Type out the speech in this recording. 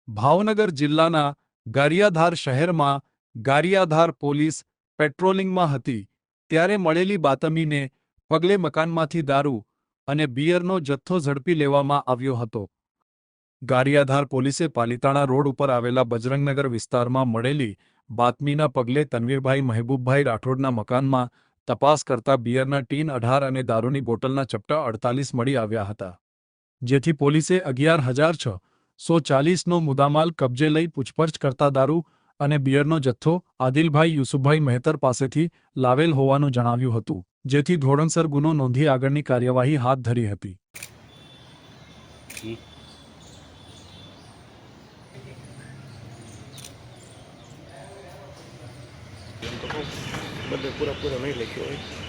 ભાવનગર જિલ્લાના ગારિયાધાર શહેરમાં ગારિયાધાર પોલીસ પેટ્રોલિંગમાં હતી ત્યારે મળેલી બાતમીને પગલે મકાનમાંથી દારૂ અને બિયરનો જથ્થો ઝડપી લેવામાં આવ્યો હતો. ગારિયાધાર પોલીસે પાલીતાણા રોડ ઉપર આવેલા બજરંગનગર વિસ્તારમાં મળેલી બાતમીના પગલે તનવીરભાઈ મહેબૂબભાઈ રાઠોડના મકાનમાં તપાસ કરતા બિયરના ટીન 18 અને દારૂની બોટલના ચપટા 48 મળી આવ્યા હતા. જેથી પોલીસે 11,640નો મુદ્દામાલ કબજે લઈ પૂછપરછ કરતા દારૂ અને બિયરનો જથ્થો આદિલભાઈ યુસુફભાઈ મહેતર પાસેથી લાવેલ હોવાનું જણાવ્યું હતું. જેથી ધોરણસર ગુનો નોંધી આગળની કાર્યવાહી હાથ ધરી હતી. બધે પૂરા નહીં લખ્યો હોય.